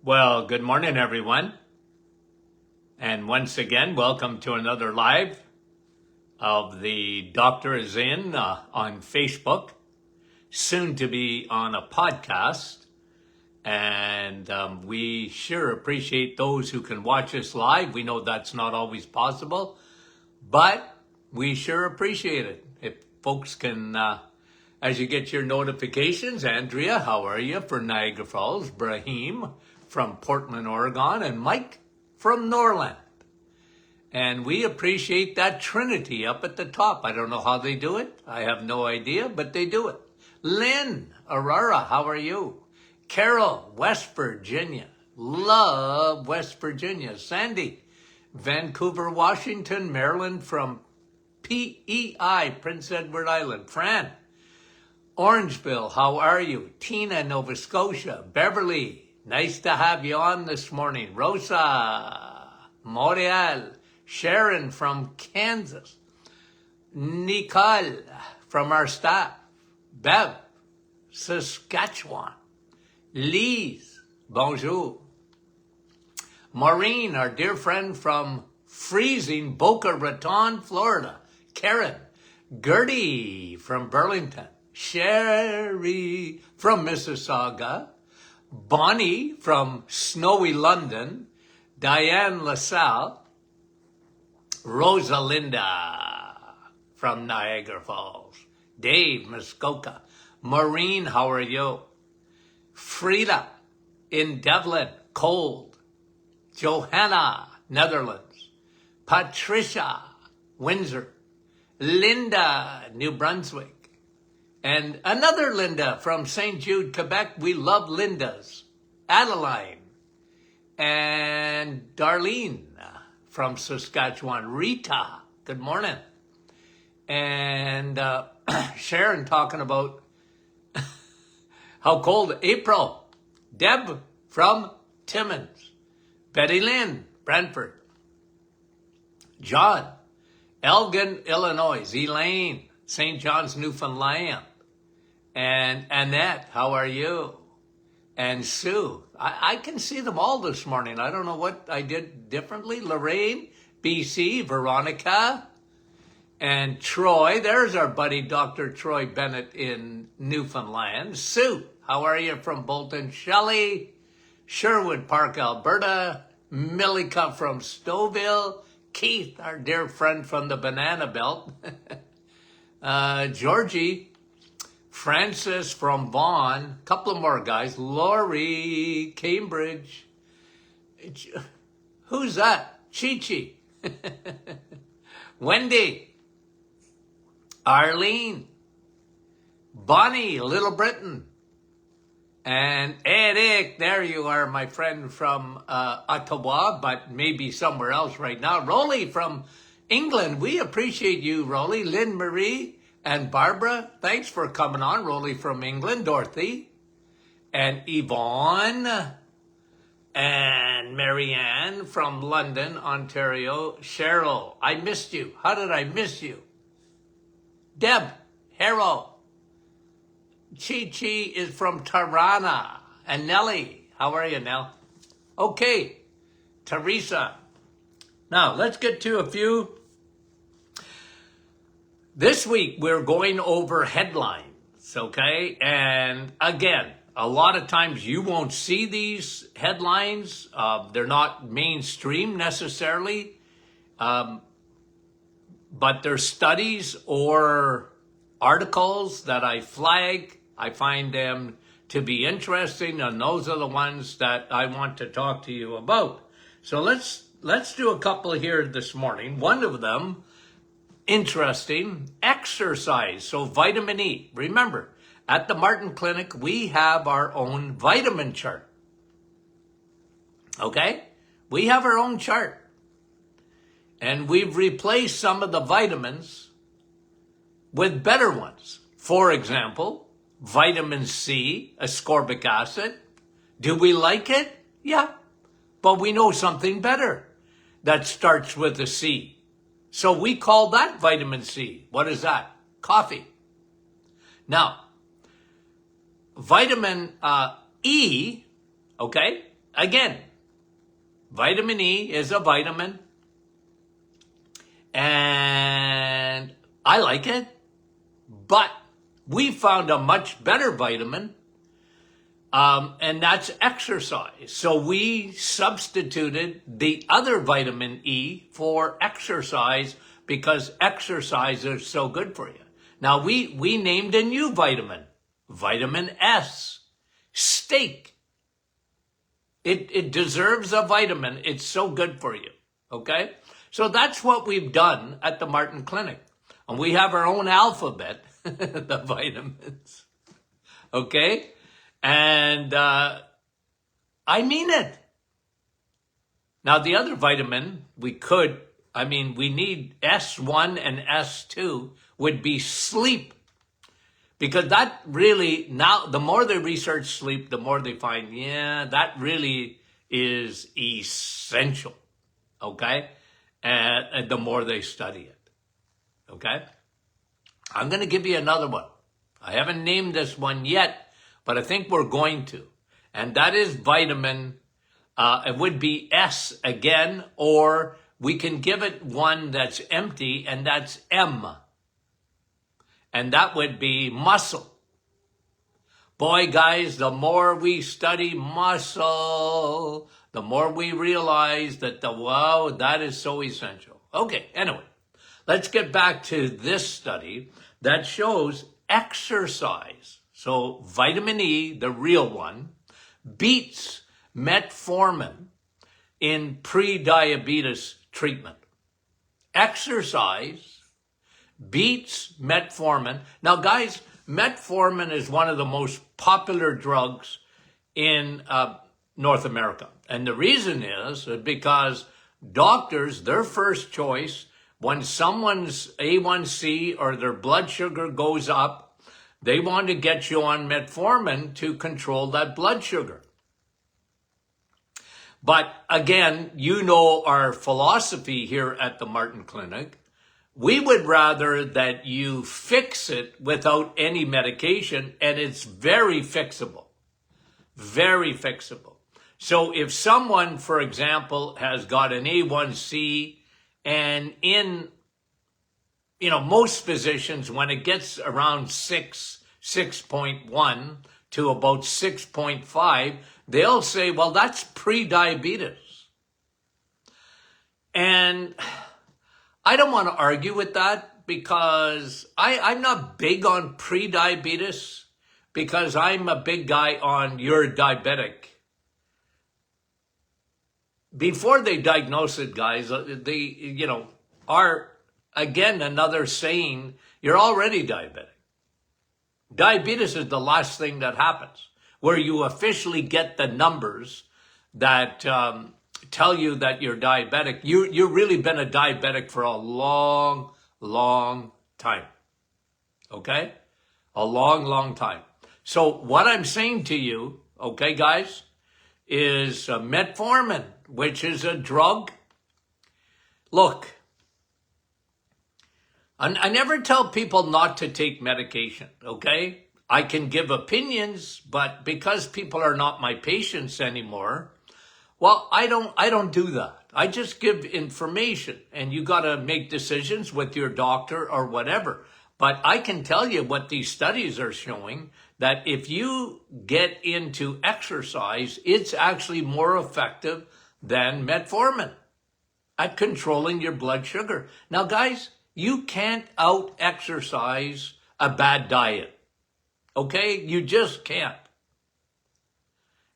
Well, good morning, everyone. And once again, welcome to another live of the Doctor is In on Facebook, soon to be on a podcast. And we sure appreciate those who can watch us live. We know that's not always possible, but we sure appreciate it. If folks can, as you get your notifications, Andrea, how are you for Niagara Falls, Brahim from Portland, Oregon, and Mike from Norland. And we appreciate that trinity up at the top. I don't know how they do it. I have no idea, but they do it. Lynn, Aurora, how are you? Carol, West Virginia. Love West Virginia. Sandy, Vancouver, Washington, Maryland from PEI, Prince Edward Island. Fran, Orangeville, how are you? Tina, Nova Scotia. Beverly, nice to have you on this morning. Rosa, Montreal. Sharon from Kansas. Nicole from our staff. Bev, Saskatchewan. Lise, bonjour. Maureen, our dear friend from freezing Boca Raton, Florida. Karen, Gertie from Burlington. Sherry from Mississauga. Bonnie from snowy London. Diane LaSalle. Rosalinda from Niagara Falls. Dave Muskoka. Maureen, how are you? Frida in Devlin, cold. Johanna, Netherlands. Patricia, Windsor. Linda, New Brunswick. And another Linda from St. Jude, Quebec. We love Lindas. Adeline. And Darlene from Saskatchewan. Rita, good morning. And Sharon talking about how cold. April. Deb from Timmins. Betty Lynn, Brantford. John, Elgin, Illinois. Elaine, St. John's, Newfoundland. And Annette, how are you? And Sue, I can see them all this morning. I don't know what I did differently. Lorraine, BC, Veronica, and Troy. There's our buddy, Dr. Troy Bennett in Newfoundland. Sue, how are you from Bolton? Shelley, Sherwood Park, Alberta. Millica from Stouffville. Keith, our dear friend from the Banana Belt. Georgie, Francis from Vaughan, couple of more guys. Lori, Cambridge. Who's that? Chi-Chi. Wendy. Arlene. Bonnie, Little Britain. And Eric, there you are, my friend from Ottawa, but maybe somewhere else right now. Rolly from England. We appreciate you, Rolly. Lynn Marie. And Barbara, thanks for coming on. Rolly from England. Dorothy. And Yvonne. And Marianne from London, Ontario. Cheryl, I missed you. How did I miss you? Deb, Harold. Chi-Chi is from Tirana. And Nellie, how are you, Nell? Okay, Teresa. Now, let's get to a few. This week, we're going over headlines, okay? And again, a lot of times you won't see these headlines. They're not mainstream necessarily, but they're studies or articles that I flag. I find them to be interesting, and those are the ones that I want to talk to you about. So let's do a couple here this morning. One of them, interesting, exercise. So vitamin E. Remember, at the Martin Clinic, we have our own vitamin chart. Okay? We have our own chart. And we've replaced some of the vitamins with better ones. For example, vitamin C, ascorbic acid. Do we like it? Yeah. But we know something better that starts with a C. So we call that vitamin C. What is that? Coffee. Now, vitamin E, okay, again, vitamin E is a vitamin, and I like it, but we found a much better vitamin, and that's exercise. So we substituted the other vitamin E for exercise because exercise is so good for you. Now we named a new vitamin, vitamin S, steak. It deserves a vitamin. It's so good for you. Okay? So that's what we've done at the Martin Clinic. And we have our own alphabet, the vitamins. Okay? And I mean it. Now, the other vitamin we need S1 and S2 would be sleep. Because that really, now, the more they research sleep, the more they find, that really is essential, okay? And the more they study it, okay? I'm going to give you another one. I haven't named this one yet, but I think we're going to. And that is vitamin, it would be S again, or we can give it one that's empty, and that's M. And that would be muscle. Boy, guys, the more we study muscle, the more we realize that that is so essential. Okay, anyway, let's get back to this study that shows exercise. So vitamin E, the real one, beats metformin in pre-diabetes treatment. Exercise beats metformin. Now, guys, metformin is one of the most popular drugs in North America. And the reason is because doctors, their first choice, when someone's A1C or their blood sugar goes up, they want to get you on metformin to control that blood sugar. But again, you know our philosophy here at the Martin Clinic. We would rather that you fix it without any medication, and it's very fixable. Very fixable. So if someone, for example, has got an A1C, and in, most physicians, when it gets around 6.1 to about 6.5, they'll say, well, that's pre-diabetes. And I don't want to argue with that because I'm not big on pre-diabetes because I'm a big guy on you're diabetic. Before they diagnose it, guys, they are, again, another saying, you're already diabetic. Diabetes is the last thing that happens, where you officially get the numbers that tell you that you're diabetic. You've really been a diabetic for a long, long time. Okay? A long, long time. So what I'm saying to you, okay, guys, is metformin, which is a drug. Look, I never tell people not to take medication, okay? I can give opinions, but because people are not my patients anymore, well, I don't do that. I just give information, and you got to make decisions with your doctor or whatever. But I can tell you what these studies are showing, that if you get into exercise, it's actually more effective than metformin at controlling your blood sugar. Now, guys, you can't out-exercise a bad diet, okay? You just can't.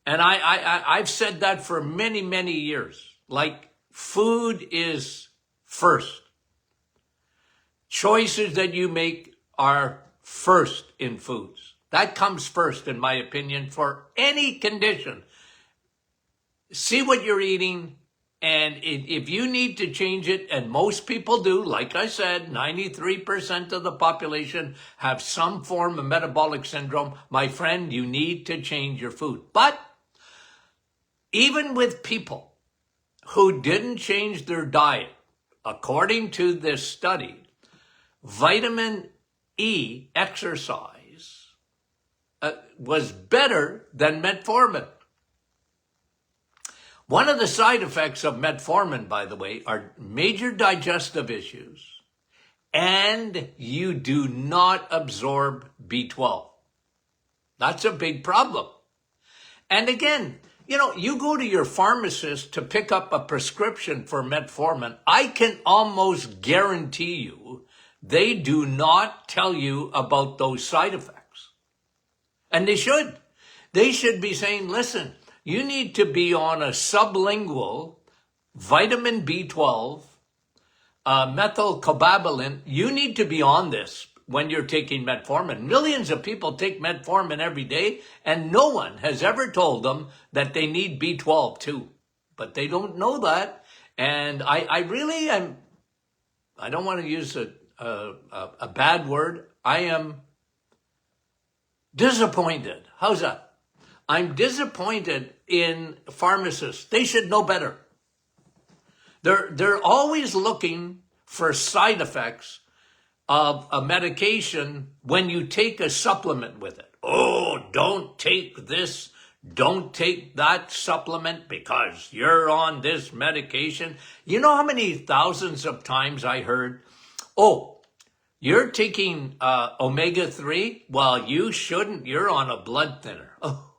And I've said that for many, many years. Like, food is first. Choices that you make are first in foods. That comes first, in my opinion, for any condition. See what you're eating, and if you need to change it, and most people do, like I said, 93% of the population have some form of metabolic syndrome, my friend, you need to change your food. But even with people who didn't change their diet, according to this study, vitamin E exercise was better than metformin. One of the side effects of metformin, by the way, are major digestive issues, and you do not absorb B12. That's a big problem. And again, you go to your pharmacist to pick up a prescription for metformin. I can almost guarantee you they do not tell you about those side effects. And they should. They should be saying, listen, you need to be on a sublingual vitamin B12, methylcobalamin. You need to be on this when you're taking metformin. Millions of people take metformin every day, and no one has ever told them that they need B12 too. But they don't know that. And I really am, I don't want to use a bad word. I am disappointed. How's that? I'm disappointed in pharmacists. They should know better. They're always looking for side effects of a medication when you take a supplement with it. Oh, don't take this, don't take that supplement because you're on this medication. You know how many thousands of times I heard, oh, you're taking omega-3? Well, you shouldn't. You're on a blood thinner. Oh,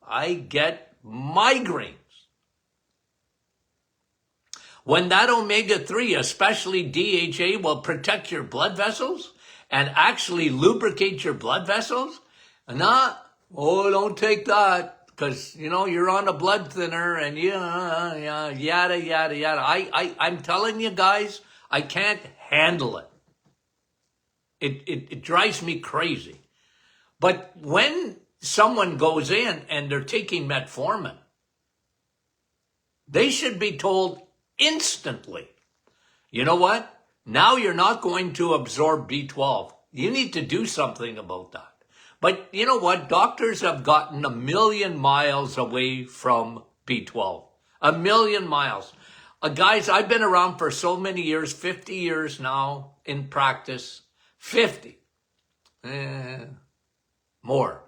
I get migraines. When that omega-3, especially DHA, will protect your blood vessels and actually lubricate your blood vessels, don't take that because, you're on a blood thinner and yada, yada, yada. I'm telling you guys, I can't handle it. It drives me crazy. But when someone goes in and they're taking metformin, they should be told instantly, you know what? Now you're not going to absorb B12. You need to do something about that. But you know what? Doctors have gotten 1,000,000 miles away from B12. 1,000,000 miles. Guys, I've been around for so many years, 50 years now in practice. 50. More.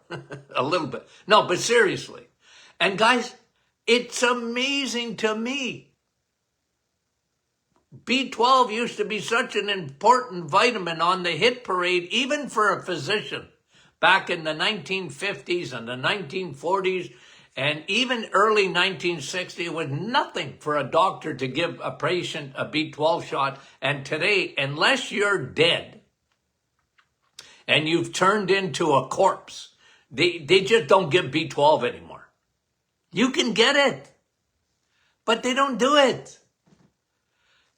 A little bit. No, but seriously. And guys, it's amazing to me. B12 used to be such an important vitamin on the hit parade, even for a physician, back in the 1950s and the 1940s, and even early 1960s. It was nothing for a doctor to give a patient a B12 shot. And today, unless you're dead and you've turned into a corpse, they just don't give B12 anymore. You can get it, but they don't do it.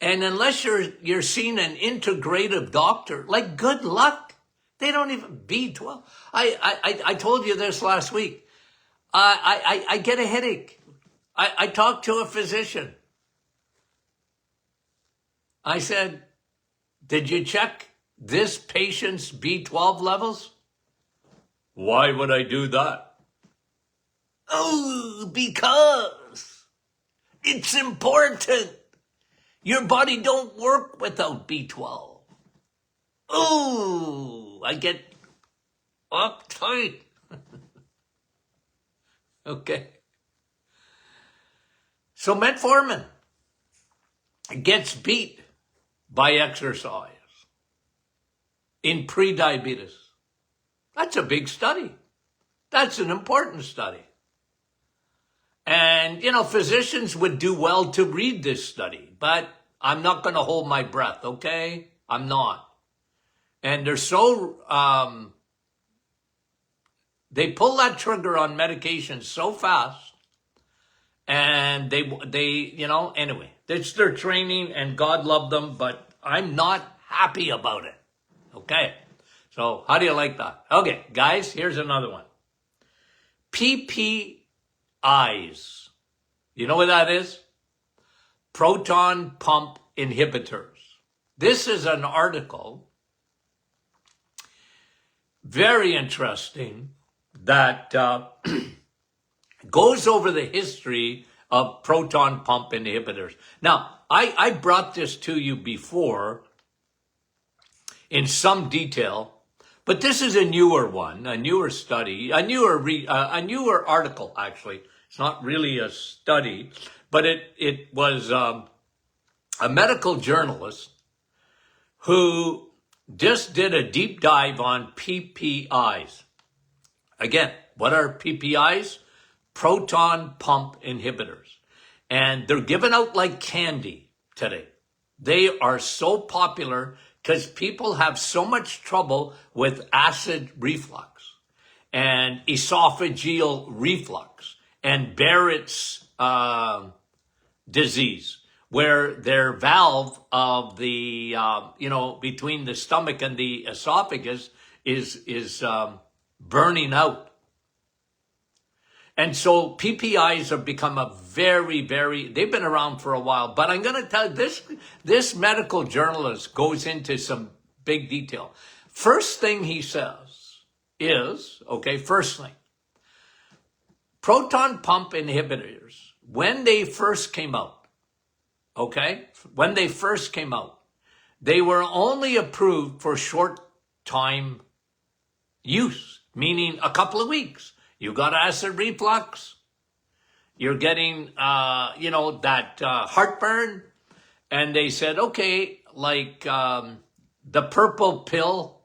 And unless you're seeing an integrative doctor, like, good luck. They don't even B12. I told you this last week. I get a headache. I talked to a physician. I said, did you check this patient's B12 levels? Why would I do that? Oh, because it's important. Your body don't work without B12. Oh, I get uptight. Okay. So metformin gets beat by exercise in prediabetes. That's a big study. That's an important study. And, physicians would do well to read this study, but I'm not going to hold my breath, okay? I'm not. And they're so, they pull that trigger on medication so fast, and they anyway, it's their training, and God love them, but I'm not happy about it, okay? So how do you like that? Okay, guys, here's another one. PPIs. You know what that is? Proton pump inhibitors. This is an article, very interesting, that goes over the history of proton pump inhibitors. Now, I brought this to you before in some detail, but this is a newer one, a newer study, a newer article, actually. It's not really a study, but it was a medical journalist who just did a deep dive on PPIs. Again, what are PPIs? Proton pump inhibitors. And they're given out like candy today. They are so popular because people have so much trouble with acid reflux and esophageal reflux and Barrett's disease, where their valve of the, between the stomach and the esophagus is burning out. And so PPIs have become a they've been around for a while, but I'm going to tell you, this medical journalist goes into some big detail. First thing he says is, first thing, proton pump inhibitors, when they first came out, they were only approved for short time use, meaning a couple of weeks. You got acid reflux, you're getting, that heartburn, and they said, the purple pill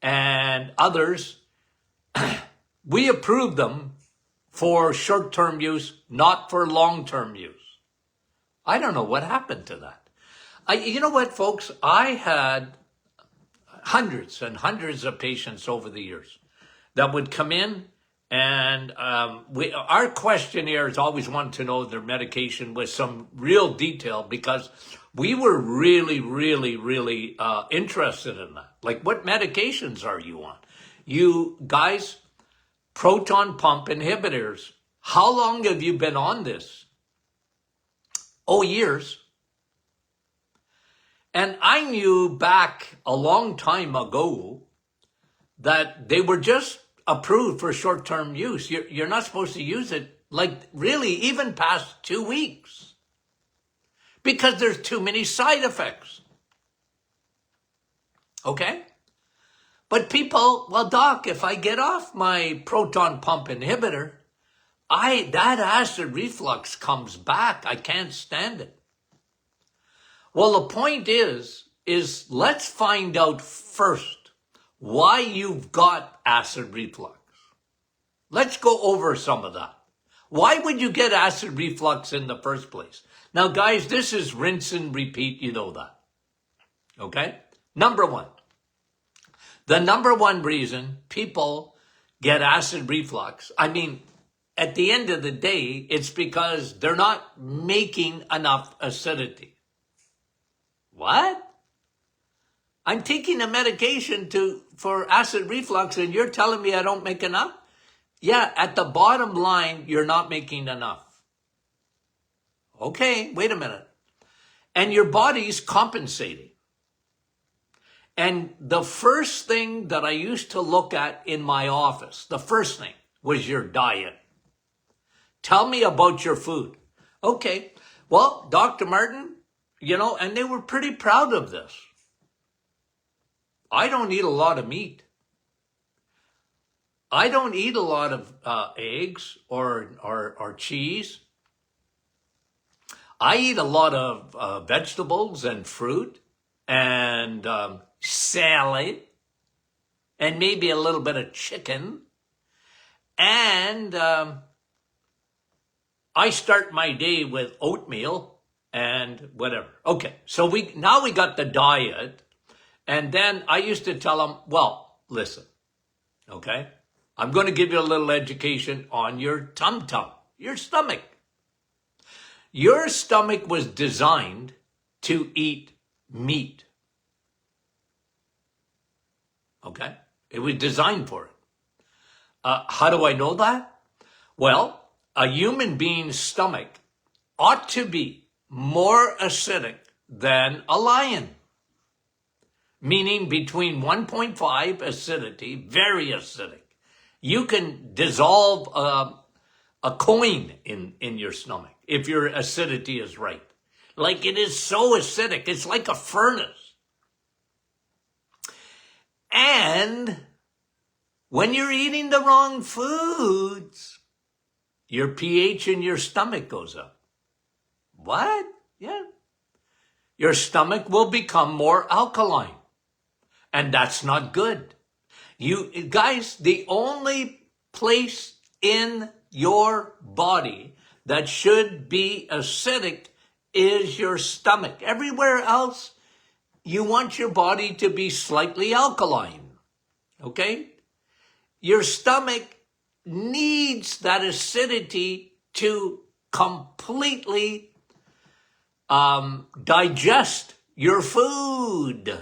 and others, we approve them for short-term use, not for long-term use. I don't know what happened to that. You know what, folks? I had hundreds and hundreds of patients over the years that would come in, and our questionnaires always wanted to know their medication with some real detail because we were really, really, really interested in that. Like, what medications are you on? You guys, proton pump inhibitors, how long have you been on this? Oh, years. And I knew back a long time ago that they were just approved for short-term use. You're not supposed to use it, really, even past 2 weeks, because there's too many side effects. Okay? But people, well, doc, if I get off my proton pump inhibitor, that acid reflux comes back. I can't stand it. Well, the point is let's find out first why you've got acid reflux. Let's go over some of that. Why would you get acid reflux in the first place? Now, guys, this is rinse and repeat. You know that. Okay? Number one. The number one reason people get acid reflux, at the end of the day, it's because they're not making enough acidity. What? I'm taking a medication for acid reflux and you're telling me I don't make enough? Yeah, at the bottom line, you're not making enough. Okay, wait a minute. And your body's compensating. And the first thing that I used to look at in my office, the first thing was your diet. Tell me about your food. Okay, well, Dr. Martin, and they were pretty proud of this. I don't eat a lot of meat. I don't eat a lot of eggs or cheese. I eat a lot of vegetables and fruit and salad and maybe a little bit of chicken. And I start my day with oatmeal and whatever. Okay, so we got the diet. And then I used to tell them, well, listen, okay? I'm going to give you a little education on your tum-tum, your stomach. Your stomach was designed to eat meat. Okay? It was designed for it. How do I know that? Well, a human being's stomach ought to be more acidic than a lion. Meaning between 1.5 acidity, very acidic. You can dissolve a coin in your stomach if your acidity is right. Like, it is so acidic, it's like a furnace. And when you're eating the wrong foods, your pH in your stomach goes up. What? Yeah. Your stomach will become more alkaline. And that's not good. You guys, the only place in your body that should be acidic is your stomach. Everywhere else, you want your body to be slightly alkaline. Okay? Your stomach needs that acidity to completely digest your food.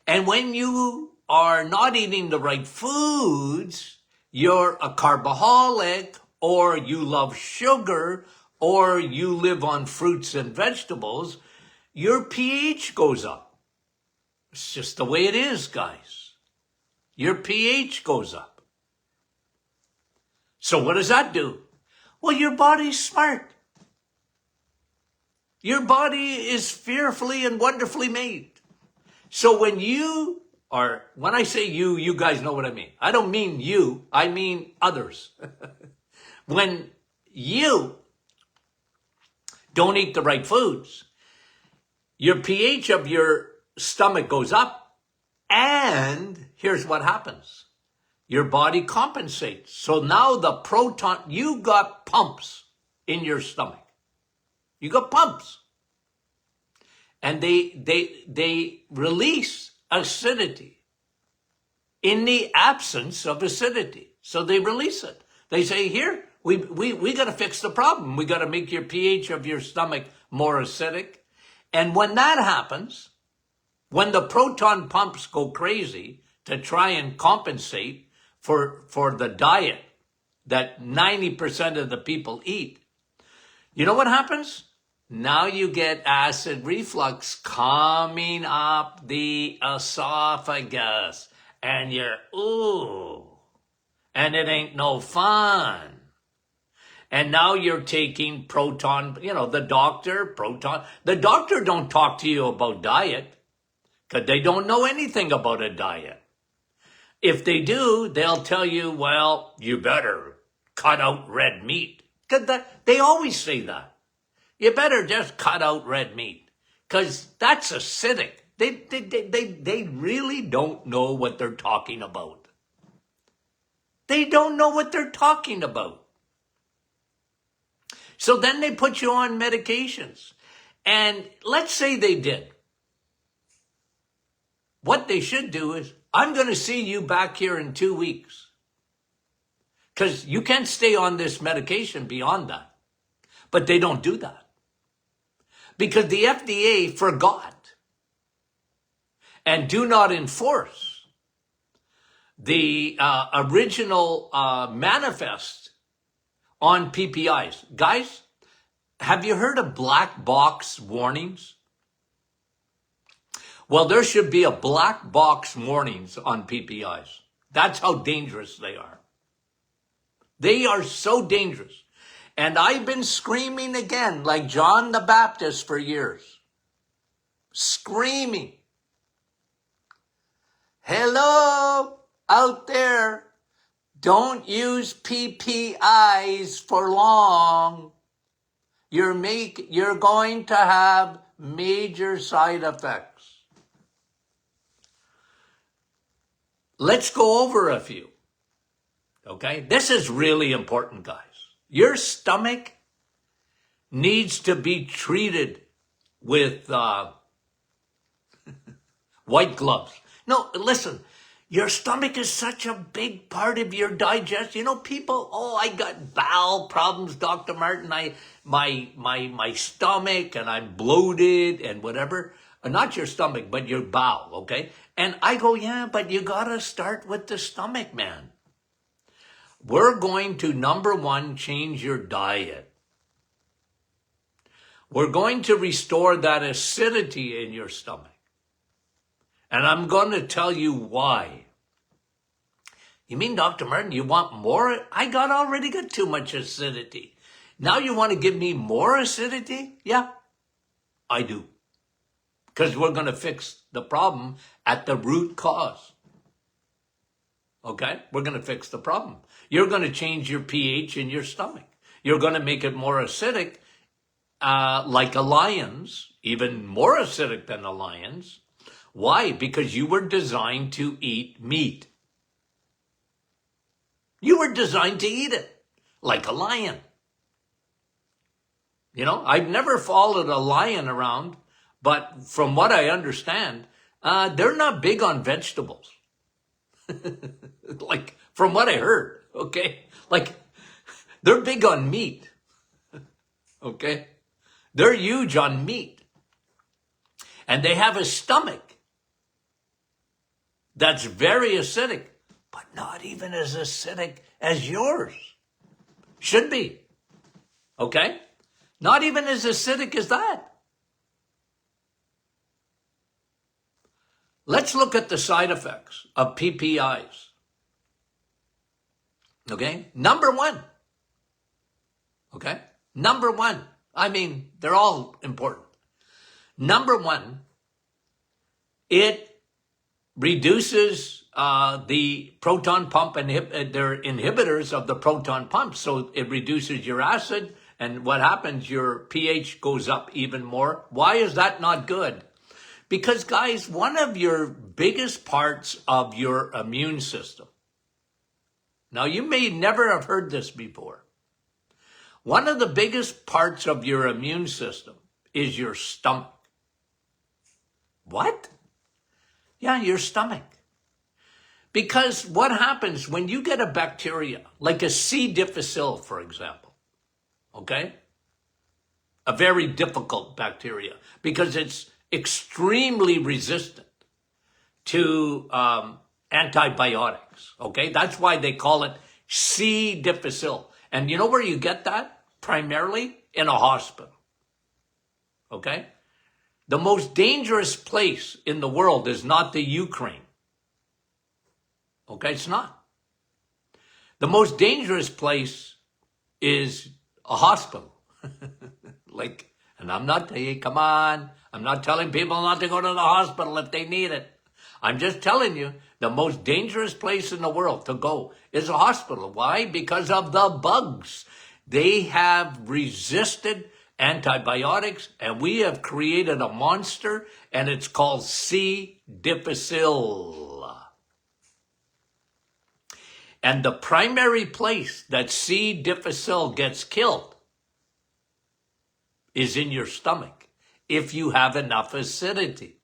And when you are not eating the right foods, you're a carboholic, or you love sugar, or you live on fruits and vegetables, your pH goes up. It's just the way it is, guys. Your pH goes up. So what does that do? Well, your body's smart. Your body is fearfully and wonderfully made. So when I say you guys know what I mean. I don't mean you, I mean others. When you don't eat the right foods, your pH of your stomach goes up, and here's what happens. Your body compensates. So now the proton, you got pumps in your stomach. You got pumps. And they release acidity in the absence of acidity. So they release it. They say, here, we got to fix the problem. We got to make your pH of your stomach more acidic. And when that happens, when the proton pumps go crazy to try and compensate for the diet that 90% of the people eat, you know what happens? Now you get acid reflux coming up the esophagus, and you're, ooh, and it ain't no fun. And now you're taking proton, the doctor don't talk to you about diet, because they don't know anything about a diet. If they do, they'll tell you, well, you better cut out red meat. Because they always say that. You better just cut out red meat, because that's acidic. They really don't know what they're talking about. They don't know what they're talking about. So then they put you on medications. And let's say they did. What they should do is, I'm going to see you back here in 2 weeks. Because you can't stay on this medication beyond that. But they don't do that. Because the FDA forgot and do not enforce the original manifest on PPIs. Guys, have you heard of black box warnings? Well, there should be a black box warnings on PPIs. That's how dangerous they are. They are so dangerous. And I've been screaming again, like John the Baptist for years. Screaming. Hello, out there. Don't use PPIs for long. You're going to have major side effects. Let's go over a few. Okay? This is really important, guys. Your stomach needs to be treated with white gloves. No, listen, your stomach is such a big part of your digestion. People, I got bowel problems, Dr. Martin. My stomach, and I'm bloated and whatever. Not your stomach, but your bowel, okay? And I go, yeah, but you got to start with the stomach, man. We're going to, number one, change your diet. We're going to restore that acidity in your stomach. And I'm going to tell you why. You mean, Dr. Martin, you want more? I already got too much acidity. Now you want to give me more acidity? Yeah, I do. Because we're going to fix the problem at the root cause. Okay? We're going to fix the problem. You're going to change your pH in your stomach. You're going to make it more acidic, like a lion's, even more acidic than a lion's. Why? Because you were designed to eat meat. You were designed to eat it like a lion. You know, I've never followed a lion around, but from what I understand, they're not big on vegetables. Like, from what I heard, okay? Like, they're big on meat, okay? They're huge on meat. And they have a stomach that's very acidic, but not even as acidic as yours. Should be, okay? Not even as acidic as that. Let's look at the side effects of PPIs. Okay? Number one. Okay? Number one. I mean, they're all important. Number one, it reduces the proton pump, they're inhibitors of the proton pump. So it reduces your acid, and what happens? Your pH goes up even more. Why is that not good? Because, guys, one of your biggest parts of your immune system, now you may never have heard this before, one of the biggest parts of your immune system is your stomach. What? Yeah, your stomach. Because what happens when you get a bacteria, like a C. difficile, for example, okay? A very difficult bacteria, because it's extremely resistant to antibiotics, okay? That's why they call it C. difficile. And you know where you get that? Primarily in a hospital, okay? The most dangerous place in the world is not the Ukraine, okay? It's not. The most dangerous place is a hospital. Like, and I'm not, hey, come on, I'm not telling people not to go to the hospital if they need it. I'm just telling you, the most dangerous place in the world to go is a hospital. Why? Because of the bugs. They have resisted antibiotics, and we have created a monster, and it's called C. difficile. And the primary place that C. difficile gets killed is in your stomach, if you have enough acidity.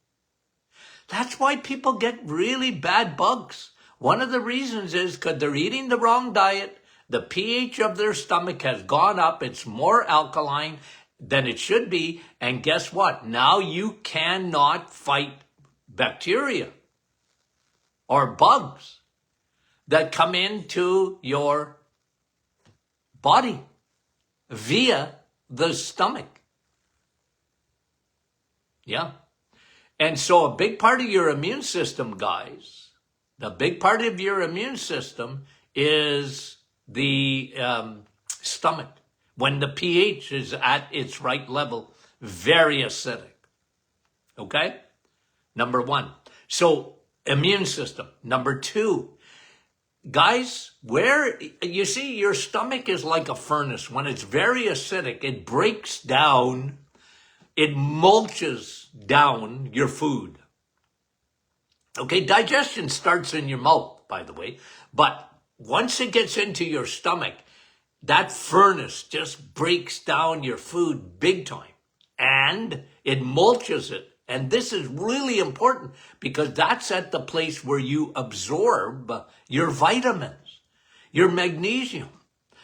That's why people get really bad bugs. One of the reasons is because they're eating the wrong diet. The pH of their stomach has gone up. It's more alkaline than it should be. And guess what? Now you cannot fight bacteria or bugs that come into your body via the stomach. Yeah. And so a big part of your immune system, guys, the big part of your immune system is the stomach. When the pH is at its right level, very acidic. Okay? Number one. So immune system. Number two, guys, where you see your stomach is like a furnace. When it's very acidic, it breaks down, it mulches down your food. Okay, digestion starts in your mouth, by the way, but once it gets into your stomach, that furnace just breaks down your food big time, and it mulches it. And this is really important because that's at the place where you absorb your vitamins, your magnesium,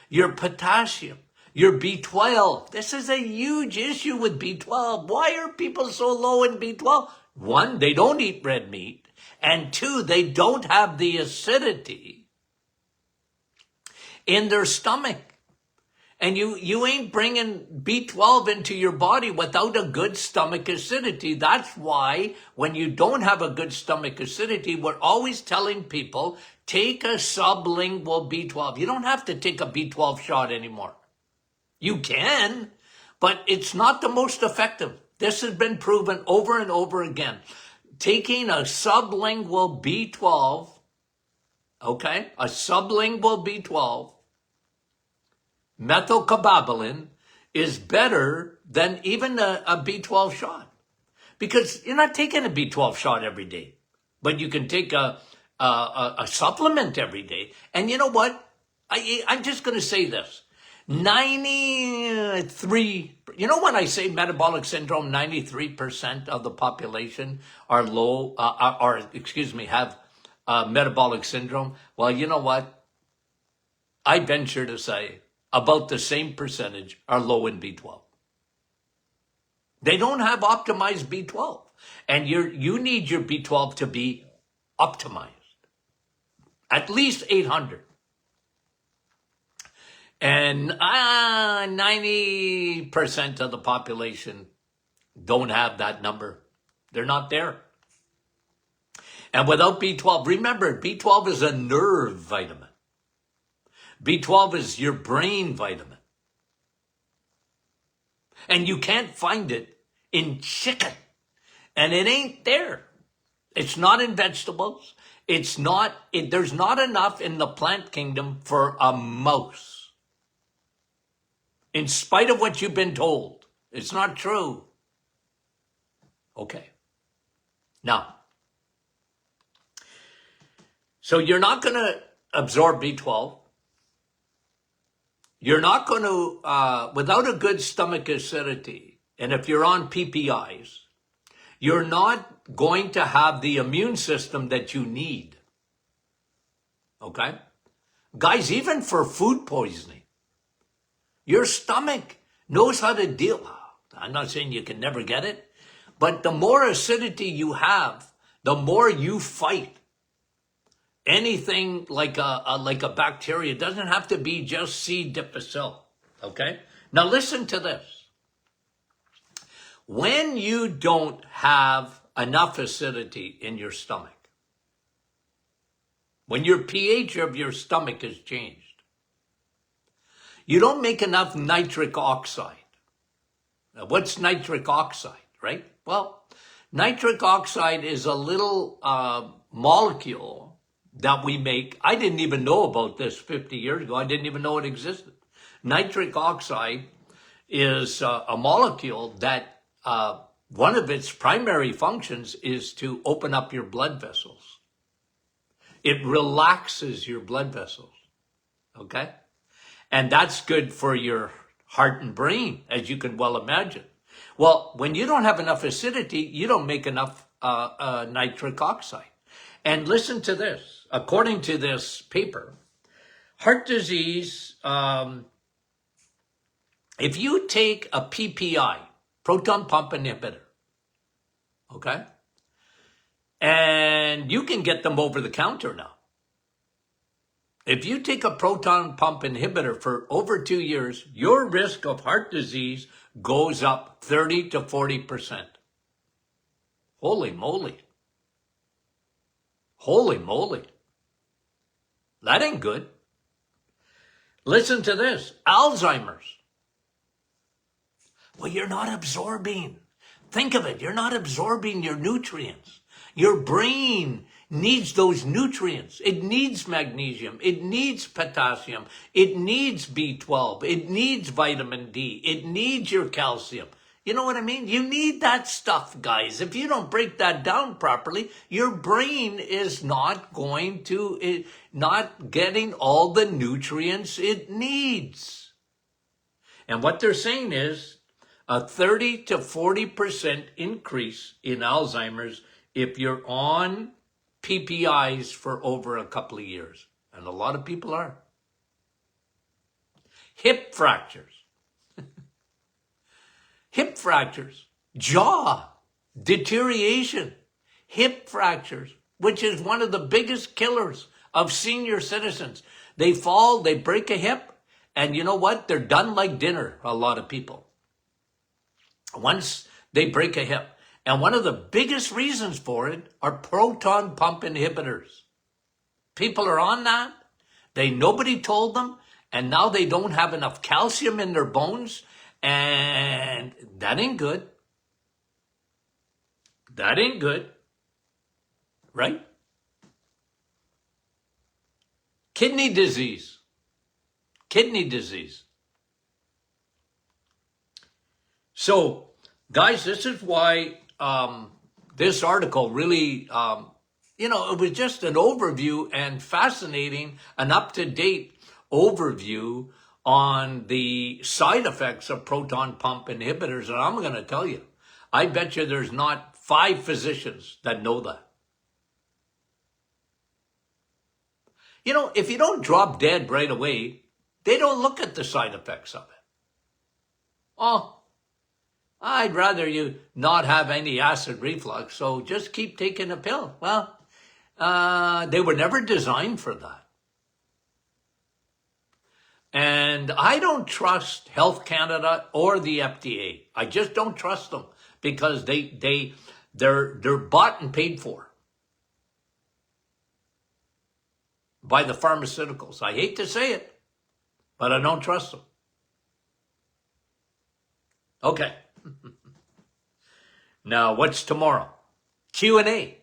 your potassium, your B12. This is a huge issue with B12. Why are people so low in B12? One, they don't eat red meat. And two, they don't have the acidity in their stomach. And you ain't bringing B12 into your body without a good stomach acidity. That's why when you don't have a good stomach acidity, we're always telling people, take a sublingual B12. You don't have to take a B12 shot anymore. You can, but it's not the most effective. This has been proven over and over again. Taking a sublingual B12 okay? A sublingual B12, methylcobalamin, is better than even a B12 shot. Because you're not taking a B12 shot every day, but you can take a supplement every day. And you know what? I'm just going to say this. 93, you know when I say metabolic syndrome, 93% of the population are have metabolic syndrome. Well, you know what? I venture to say about the same percentage are low in B12. They don't have optimized B12. And you need your B12 to be optimized. At least 800. And 90% of the population don't have that number. They're not there. And without B12, remember, B12 is a nerve vitamin. B12 is your brain vitamin. And you can't find it in chicken. And it ain't there. It's not in vegetables. There's not enough in the plant kingdom for a mouse. In spite of what you've been told. It's not true. Okay. Now, so you're not going to absorb B12. You're not going to, without a good stomach acidity, and if you're on PPIs, you're not going to have the immune system that you need. Okay? Guys, even for food poisoning, your stomach knows how to deal. I'm not saying you can never get it, but the more acidity you have, the more you fight anything like a bacteria. It doesn't have to be just C. difficile. Okay? Now listen to this. When you don't have enough acidity in your stomach, when your pH of your stomach is changed, you don't make enough nitric oxide. Now, what's nitric oxide, right? Well, nitric oxide is a little molecule that we make. I didn't even know about this 50 years ago. I didn't even know it existed. Nitric oxide is a molecule that one of its primary functions is to open up your blood vessels. It relaxes your blood vessels, okay? And that's good for your heart and brain, as you can well imagine. Well, when you don't have enough acidity, you don't make enough nitric oxide. And listen to this. According to this paper, heart disease, if you take a PPI, proton pump inhibitor, okay? And you can get them over the counter now. If you take a proton pump inhibitor for over 2 years, your risk of heart disease goes up 30 to 40%. Holy moly. Holy moly. That ain't good. Listen to this. Alzheimer's. Well, you're not absorbing. Think of it. You're not absorbing your nutrients. Your brain needs those nutrients. It needs magnesium. It needs potassium. It needs B12. It needs vitamin D. It needs your calcium. You know what I mean? You need that stuff, guys. If you don't break that down properly, your brain is not getting all the nutrients it needs. And what they're saying is a 30 to 40% increase in Alzheimer's if you're on PPIs for over a couple of years. And a lot of people are. Hip fractures. Hip fractures. Jaw deterioration. Hip fractures, which is one of the biggest killers of senior citizens. They fall, they break a hip, and you know what? They're done like dinner, a lot of people. Once they break a hip. And one of the biggest reasons for it are proton pump inhibitors. People are on that. Nobody told them. And now they don't have enough calcium in their bones. And that ain't good. That ain't good. Right? Kidney disease. Kidney disease. So, guys, this is why this article really, it was just an overview and fascinating, an up-to-date overview on the side effects of proton pump inhibitors. And I'm going to tell you, I bet you there's not 5 physicians that know that. If you don't drop dead right away, they don't look at the side effects of it. Oh, I'd rather you not have any acid reflux, so just keep taking a pill. Well, they were never designed for that. And I don't trust Health Canada or the FDA. I just don't trust them because they're bought and paid for by the pharmaceuticals. I hate to say it, but I don't trust them. Okay. Now, what's tomorrow? Q&A.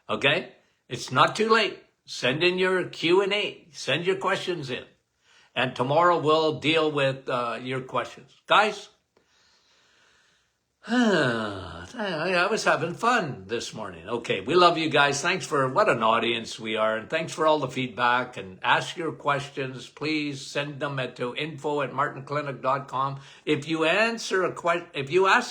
Okay? It's not too late. Send in your Q&A. Send your questions in. And tomorrow we'll deal with your questions. Guys, I was having fun this morning. Okay, we love you guys. Thanks for what an audience we are. And thanks for all the feedback. And ask your questions. Please send them to info@martinclinic.com. If you ask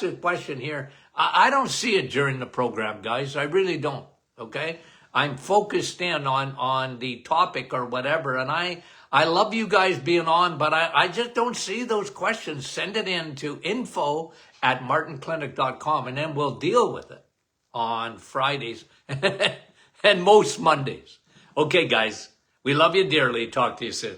a question here, I don't see it during the program, guys. I really don't. Okay? I'm focused in on the topic or whatever. And I love you guys being on, but I just don't see those questions. Send it in to info@martinclinic.com, and then we'll deal with it on Fridays and most Mondays. Okay, guys, we love you dearly. Talk to you soon.